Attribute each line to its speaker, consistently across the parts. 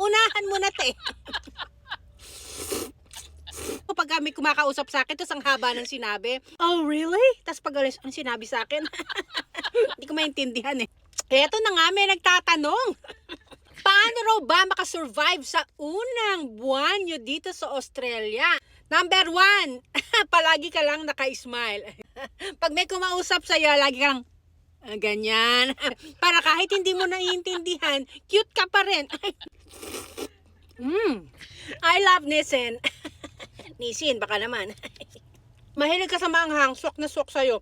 Speaker 1: Unahan mo na, te. Pag may kumakausap sa akin, tapos ang haba ng sinabi, oh, really? Tapos pag alis, ano sinabi sa akin? Hindi ko maintindihan eh. Eto na nga, may nagtatanong. Paano raw ba makasurvive sa unang buwan nyo dito sa Australia? Number 1, palagi ka lang naka-smile. Pag may kumausap sa'yo, lagi ka lang, ganyan. Para kahit hindi mo naiintindihan, cute ka pa rin. I love Nisin. Nisin, baka naman. Mahilig ka sa maanghang, swak na swak sa'yo.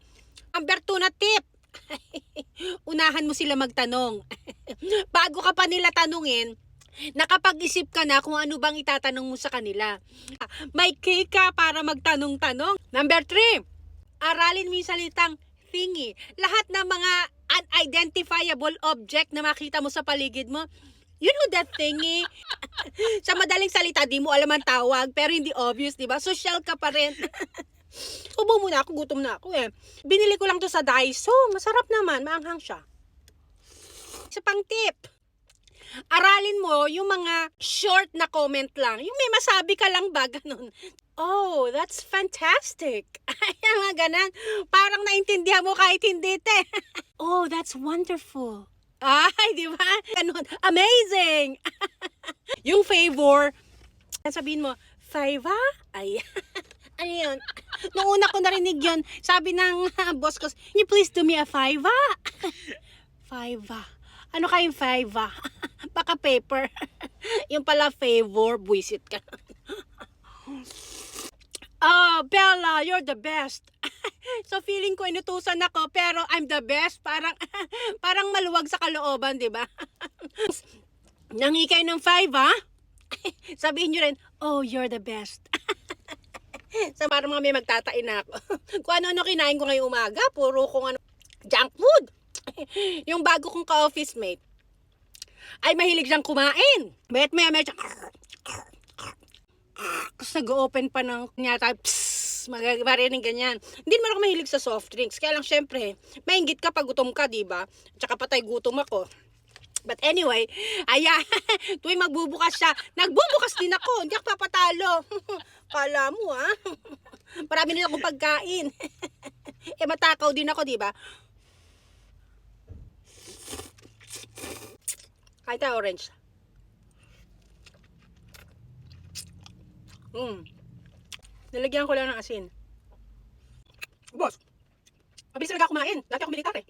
Speaker 1: Number 2 na tip. Unahan mo sila magtanong. Bago ka pa nila tanungin, nakapag-isip ka na kung ano bang itatanong mo sa kanila. May cake ka para magtanong-tanong. Number 3, aralin mo yung salitang thingy. Lahat ng mga unidentifiable object na makita mo sa paligid mo, you know that thingy? Sa madaling salita, di mo alam ang tawag, pero hindi obvious, di ba? Social ka pa rin. Ubo muna ako, gutom na ako eh. Binili ko lang to sa Daiso. Masarap naman, maanghang siya. Isa pang tip. Aralin mo yung mga short na comment lang. Yung may masabi ka lang ba, ganun. Oh, that's fantastic. Ay, mga ganan. Parang naintindihan mo kahit hindi, te. Oh, that's wonderful. Ay, di ba? Ganun. Amazing. Yung favor, sabihin mo, favor? Ay, ano yun? Noong una ko narinig yun, sabi ng boss ko, can you please do me a favor? Favor. Ano kayong favor? Baka paper. Yung pala favor, buisit ka. Oh, Bella, you're the best. So feeling ko inutusan ako, pero I'm the best. Parang maluwag sa kalooban, di ba? Nangi kayo ng 5, ha? Sabihin nyo rin, oh, you're the best. So parang mga may magtatain na ako. Kung ano-ano kinain ko ngayong umaga, puro kung ano, junk food. Yung bago kong ka-office mate, ay mahilig siyang kumain. Maya tapos nag-open pa ng nyata, marinig ganyan. Hindi naman ako mahilig sa soft drinks. Kaya lang syempre, mainggit ka pag gutom ka, diba? Tsaka patay gutom ako. But anyway, tuwing magbubukas siya, nagbubukas din ako. Hindi ako papatalo. Kala mo, ha? Marami din akong pagkain. Matakaw din ako, diba? Kahit na orange. Nalagyan ko lang ng asin. Boss, mabilis talaga kumain. Dati ako militar eh.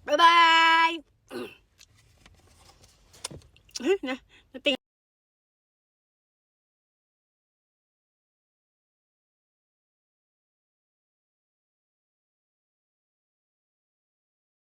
Speaker 1: Bye-bye!